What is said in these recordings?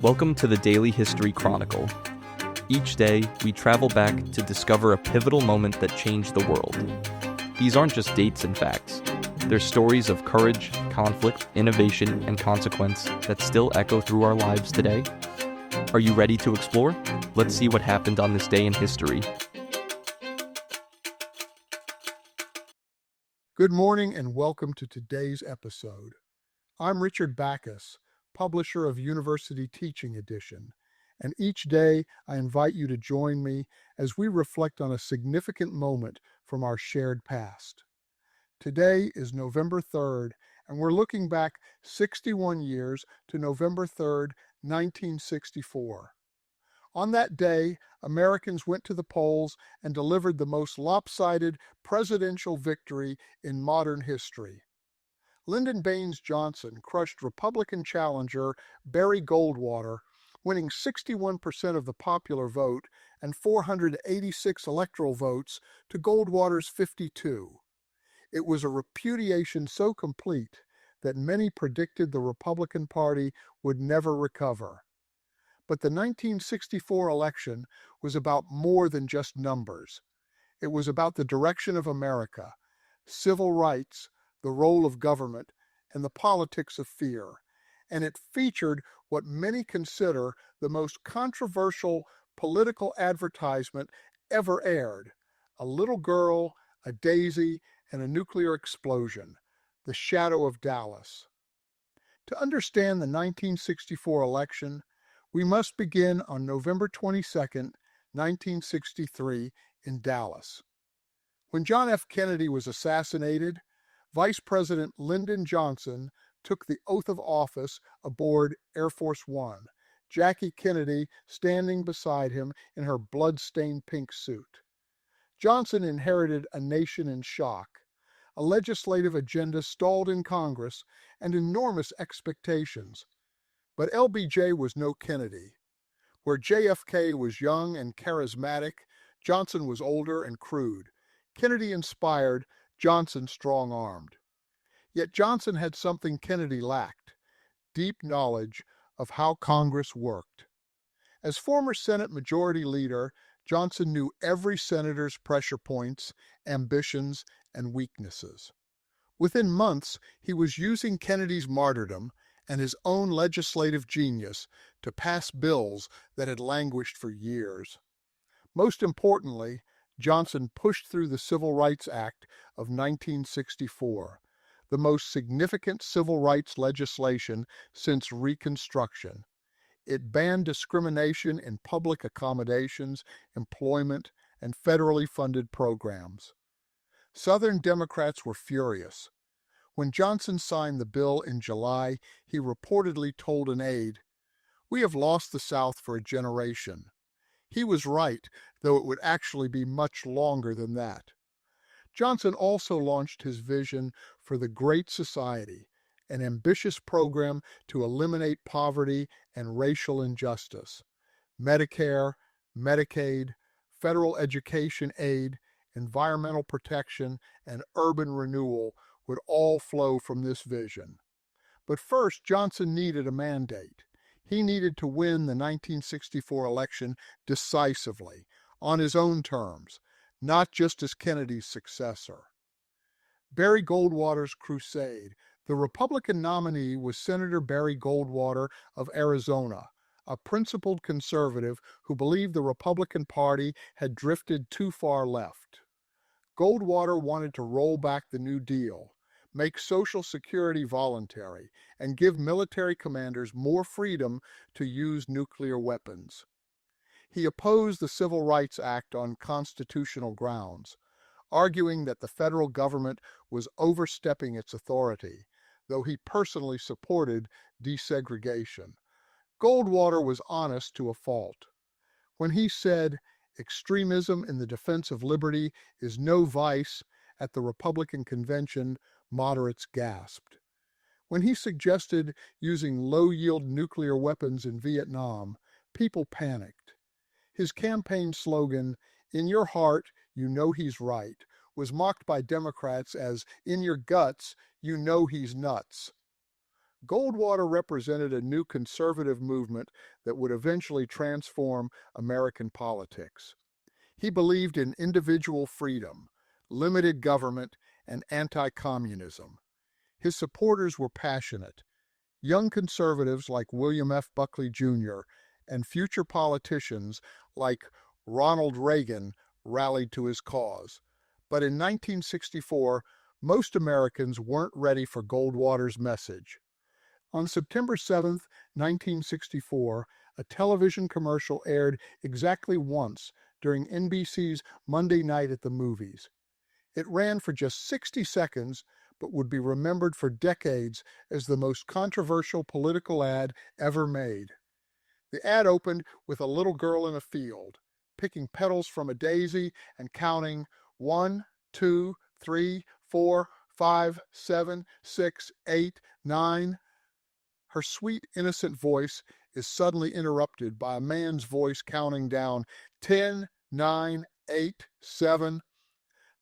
Welcome to the Daily History Chronicle. Each day, we travel back to discover a pivotal moment that changed the world. These aren't just dates and facts. They're stories of courage, conflict, innovation, and consequence that still echo through our lives today. Are you ready to explore? Let's see what happened on this day in history. Good morning and welcome to today's episode. I'm Richard Backus, publisher of University Teaching Edition, and each day I invite you to join me as we reflect on a significant moment from our shared past. Today is November 3rd, and we're looking back 61 years to November 3rd, 1964. On that day, Americans went to the polls and delivered the most lopsided presidential victory in modern history. Lyndon Johnson crushed Republican challenger Barry Goldwater, winning 61% of the popular vote and 486 electoral votes to Goldwater's 52. It was a repudiation so complete that many predicted the Republican Party would never recover. But the 1964 election was about more than just numbers. It was about the direction of America, civil rights, the role of government, and the politics of fear. And it featured what many consider the most controversial political advertisement ever aired: a little girl, a daisy, and a nuclear explosion, the shadow of Dallas. To understand the 1964 election, we must begin on November 22, 1963, in Dallas. When John F. Kennedy was assassinated, Vice President Lyndon Johnson took the oath of office aboard Air Force One, Jackie Kennedy standing beside him in her blood-stained pink suit. Johnson inherited a nation in shock, a legislative agenda stalled in Congress, and enormous expectations. But LBJ was no Kennedy. Where JFK was young and charismatic, Johnson was older and crude. Kennedy inspired, Johnson strong-armed. Yet Johnson had something Kennedy lacked: deep knowledge of how Congress worked. As former Senate Majority Leader, Johnson knew every senator's pressure points, ambitions, and weaknesses. Within months, he was using Kennedy's martyrdom and his own legislative genius to pass bills that had languished for years. Most importantly, Johnson pushed through the Civil Rights Act of 1964, the most significant civil rights legislation since Reconstruction. It banned discrimination in public accommodations, employment, and federally funded programs. Southern Democrats were furious. When Johnson signed the bill in July, he reportedly told an aide, "We have lost the South for a generation." He was right, though it would actually be much longer than that. Johnson also launched his vision for the Great Society, an ambitious program to eliminate poverty and racial injustice. Medicare, Medicaid, federal education aid, environmental protection, and urban renewal would all flow from this vision. But first, Johnson needed a mandate. He needed to win the 1964 election decisively, on his own terms, not just as Kennedy's successor. Barry Goldwater's crusade. The Republican nominee was Senator Barry Goldwater of Arizona, a principled conservative who believed the Republican Party had drifted too far left. Goldwater wanted to roll back the New Deal, make Social Security voluntary, and give military commanders more freedom to use nuclear weapons. He opposed the Civil Rights Act on constitutional grounds, arguing that the federal government was overstepping its authority, though he personally supported desegregation. Goldwater was honest to a fault. When he said, "Extremism in the defense of liberty is no vice," at the Republican convention, moderates gasped. When he suggested using low-yield nuclear weapons in Vietnam, people panicked. His campaign slogan, "In your heart, you know he's right," was mocked by Democrats as, "In your guts, you know he's nuts." Goldwater represented a new conservative movement that would eventually transform American politics. He believed in individual freedom, limited government, and anti-communism. His supporters were passionate. Young conservatives like William F. Buckley Jr. and future politicians like Ronald Reagan rallied to his cause. But in 1964, most Americans weren't ready for Goldwater's message. On September 7, 1964, a television commercial aired exactly once during NBC's Monday Night at the Movies. It ran for just 60 seconds, but would be remembered for decades as the most controversial political ad ever made. The ad opened with a little girl in a field, picking petals from a daisy and counting 1, 2, 3, 4, 5, 7, 6, 8, 9. Her sweet, innocent voice is suddenly interrupted by a man's voice counting down 10, 9, 8, 7.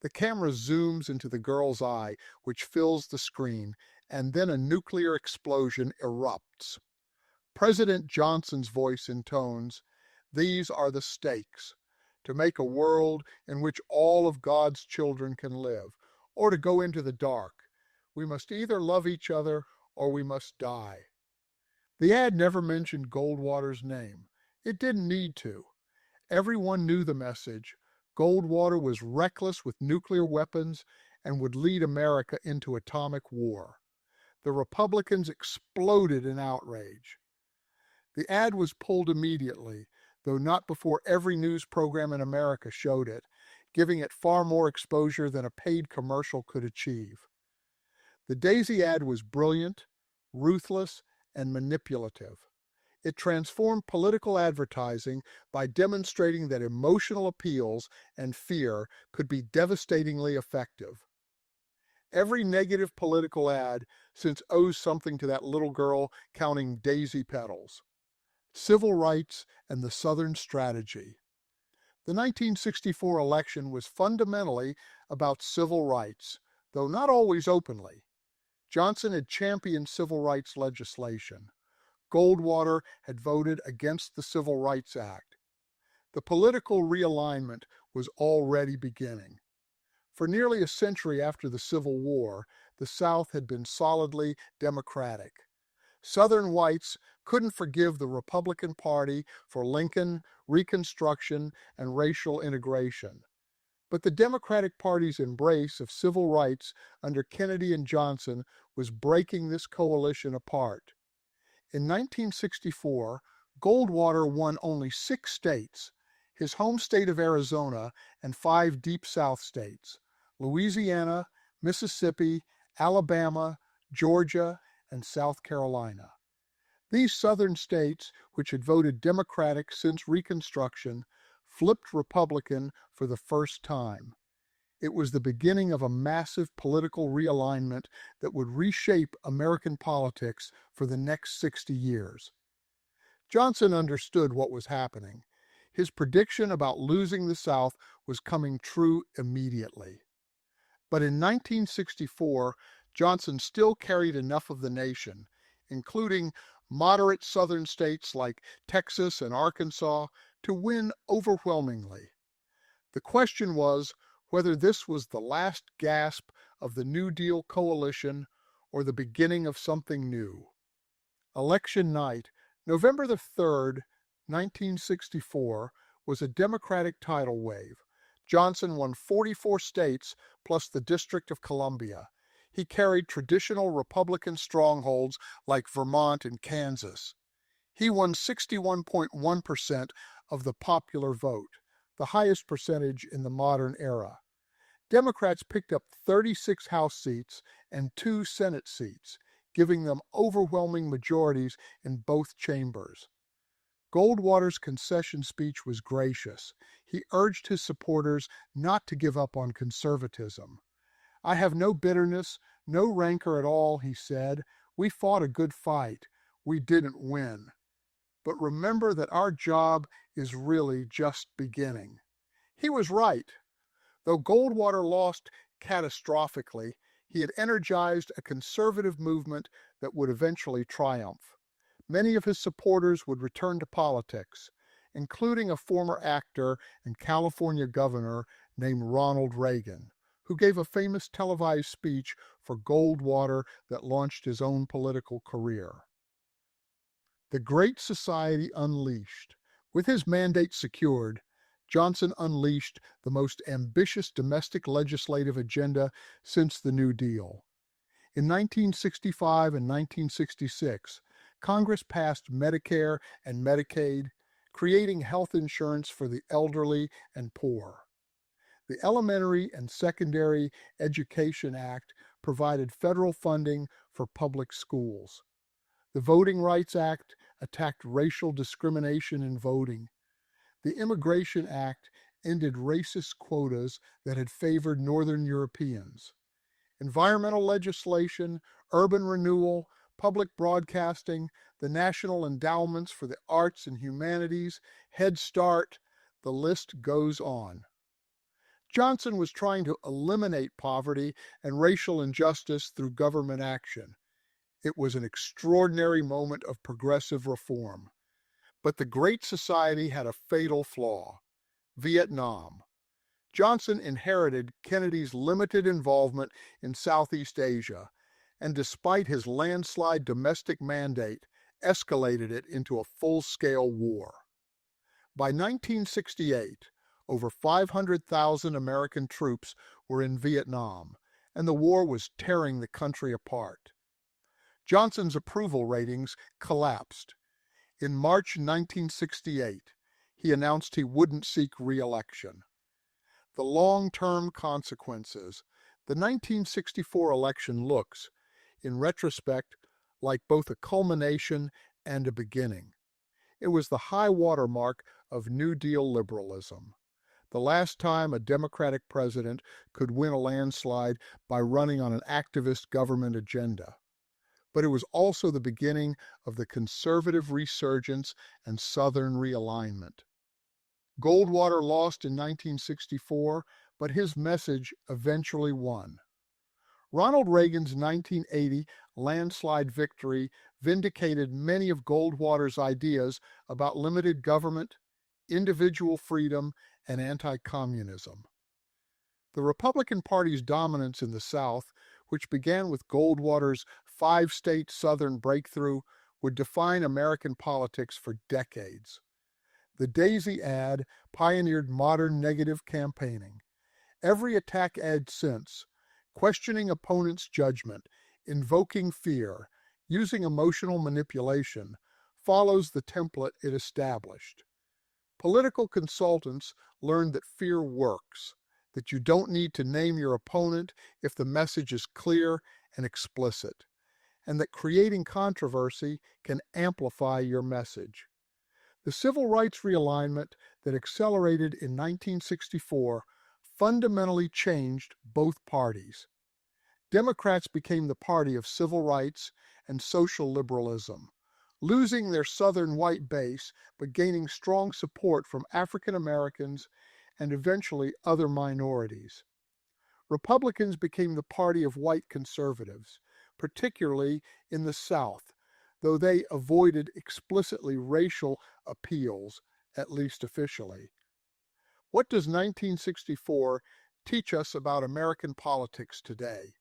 The camera zooms into the girl's eye, which fills the screen, and then a nuclear explosion erupts. President Johnson's voice intones, "These are the stakes: to make a world in which all of God's children can live, or to go into the dark. We must either love each other or we must die." The ad never mentioned Goldwater's name. It didn't need to. Everyone knew the message. Goldwater was reckless with nuclear weapons and would lead America into atomic war. The Republicans exploded in outrage. The ad was pulled immediately, though not before every news program in America showed it, giving it far more exposure than a paid commercial could achieve. The Daisy ad was brilliant, ruthless, and manipulative. It transformed political advertising by demonstrating that emotional appeals and fear could be devastatingly effective. Every negative political ad since owes something to that little girl counting daisy petals. Civil rights and the Southern strategy. The 1964 election was fundamentally about civil rights, though not always openly. Johnson had championed civil rights legislation. Goldwater had voted against the Civil Rights Act. The political realignment was already beginning. For nearly a century after the Civil War, the South had been solidly Democratic. Southern whites couldn't forgive the Republican Party for Lincoln, Reconstruction, and racial integration. But the Democratic Party's embrace of civil rights under Kennedy and Johnson was breaking this coalition apart. In 1964, Goldwater won only 6 states, his home state of Arizona and 5 Deep South states, Louisiana, Mississippi, Alabama, Georgia, and South Carolina. These southern states, which had voted Democratic since Reconstruction, flipped Republican for the first time. It was the beginning of a massive political realignment that would reshape American politics for the next 60 years. Johnson understood what was happening. His prediction about losing the South was coming true immediately. But in 1964, Johnson still carried enough of the nation, including moderate southern states like Texas and Arkansas, to win overwhelmingly. The question was whether this was the last gasp of the New Deal coalition or the beginning of something new. Election night, November the 3rd, 1964, was a Democratic tidal wave. Johnson won 44 states plus the District of Columbia. He carried traditional Republican strongholds like Vermont and Kansas. He won 61.1% of the popular vote, the highest percentage in the modern era. Democrats picked up 36 House seats and 2 Senate seats, giving them overwhelming majorities in both chambers. Goldwater's concession speech was gracious. He urged his supporters not to give up on conservatism. "I have no bitterness, no rancor at all," he said. "We fought a good fight. We didn't win. But remember that our job is really just beginning." He was right. Though Goldwater lost catastrophically, He had energized a conservative movement that would eventually triumph. Many of his supporters would return to politics, including a former actor and California governor named Ronald Reagan, who gave a famous televised speech for Goldwater that launched his own political career. The Great Society unleashed. With his mandate secured, Johnson unleashed the most ambitious domestic legislative agenda since the New Deal. In 1965 and 1966, Congress passed Medicare and Medicaid, creating health insurance for the elderly and poor. The Elementary and Secondary Education Act provided federal funding for public schools. The Voting Rights Act attacked racial discrimination in voting. The Immigration Act ended racist quotas that had favored Northern Europeans. Environmental legislation, urban renewal, public broadcasting, the national endowments for the arts and humanities, Head Start, the list goes on. Johnson was trying to eliminate poverty and racial injustice through government action. It was an extraordinary moment of progressive reform. But the Great Society had a fatal flaw: Vietnam. Johnson inherited Kennedy's limited involvement in Southeast Asia, and despite his landslide domestic mandate, escalated it into a full-scale war. By 1968, over 500,000 American troops were in Vietnam, and the war was tearing the country apart. Johnson's approval ratings collapsed. In March 1968, he announced he wouldn't seek re-election. The long-term consequences. The 1964 election looks, in retrospect, like both a culmination and a beginning. It was the high water mark of New Deal liberalism. The last time a Democratic president could win a landslide by running on an activist government agenda. But it was also the beginning of the conservative resurgence and Southern realignment. Goldwater lost in 1964, but his message eventually won. Ronald Reagan's 1980 landslide victory vindicated many of Goldwater's ideas about limited government, individual freedom, and anti-communism. The Republican Party's dominance in the South, which began with Goldwater's five-state Southern breakthrough, would define American politics for decades. The Daisy ad pioneered modern negative campaigning. Every attack ad since, questioning opponents' judgment, invoking fear, using emotional manipulation, follows the template it established. Political consultants learned that fear works, that you don't need to name your opponent if the message is clear and explicit, and that creating controversy can amplify your message. The civil rights realignment that accelerated in 1964 fundamentally changed both parties. Democrats became the party of civil rights and social liberalism, losing their Southern white base but gaining strong support from African Americans and eventually other minorities. Republicans became the party of white conservatives, particularly in the South, though they avoided explicitly racial appeals, at least officially. What does 1964 teach us about American politics today?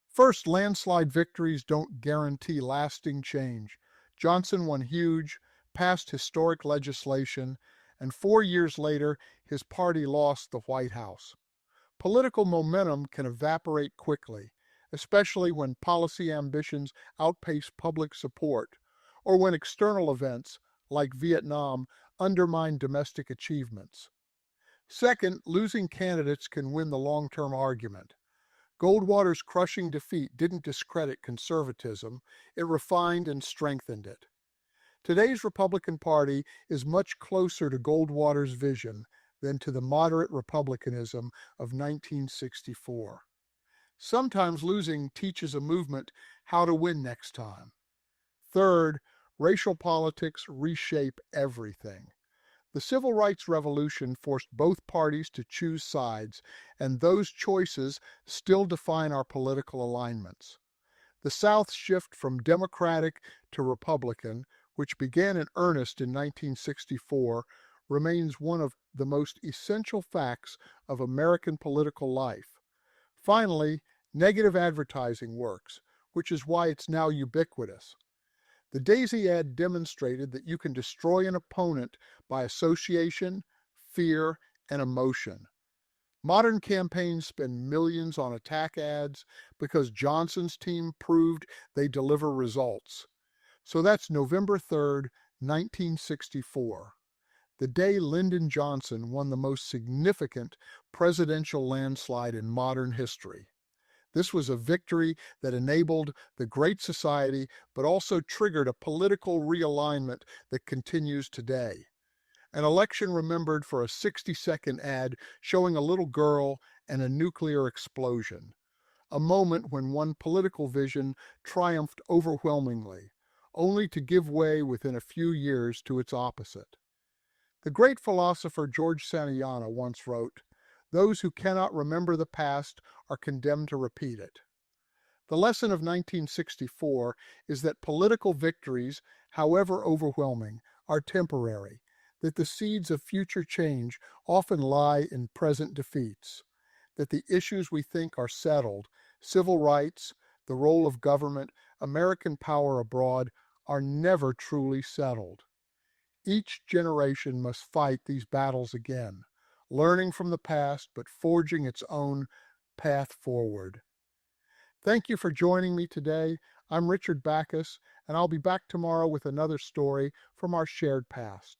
First, landslide victories don't guarantee lasting change. Johnson won huge, passed historic legislation, and 4 years later, his party lost the White House. Political momentum can evaporate quickly, especially when policy ambitions outpace public support, or when external events, like Vietnam, undermine domestic achievements. Second, losing candidates can win the long-term argument. Goldwater's crushing defeat didn't discredit conservatism, it refined and strengthened it. Today's Republican Party is much closer to Goldwater's vision than to the moderate republicanism of 1964. Sometimes losing teaches a movement how to win next time. Third, racial politics reshape everything. The Civil Rights Revolution forced both parties to choose sides, and those choices still define our political alignments. The South's shift from Democratic to Republican, which began in earnest in 1964, remains one of the most essential facts of American political life. Finally, negative advertising works, which is why it's now ubiquitous. The Daisy ad demonstrated that you can destroy an opponent by association, fear, and emotion. Modern campaigns spend millions on attack ads because Johnson's team proved they deliver results. So that's November 3rd, 1964, the day Lyndon Johnson won the most significant presidential landslide in modern history. This was a victory that enabled the Great Society, but also triggered a political realignment that continues today. An election remembered for a 60-second ad showing a little girl and a nuclear explosion. A moment when one political vision triumphed overwhelmingly, only to give way within a few years to its opposite. The great philosopher George Santayana once wrote, "Those who cannot remember the past are condemned to repeat it." The lesson of 1964 is that political victories, however overwhelming, are temporary, that the seeds of future change often lie in present defeats, that the issues we think are settled, civil rights, the role of government, American power abroad, are never truly settled. Each generation must fight these battles again, learning from the past but forging its own path forward. Thank you for joining me today. I'm Richard Backus, and I'll be back tomorrow with another story from our shared past.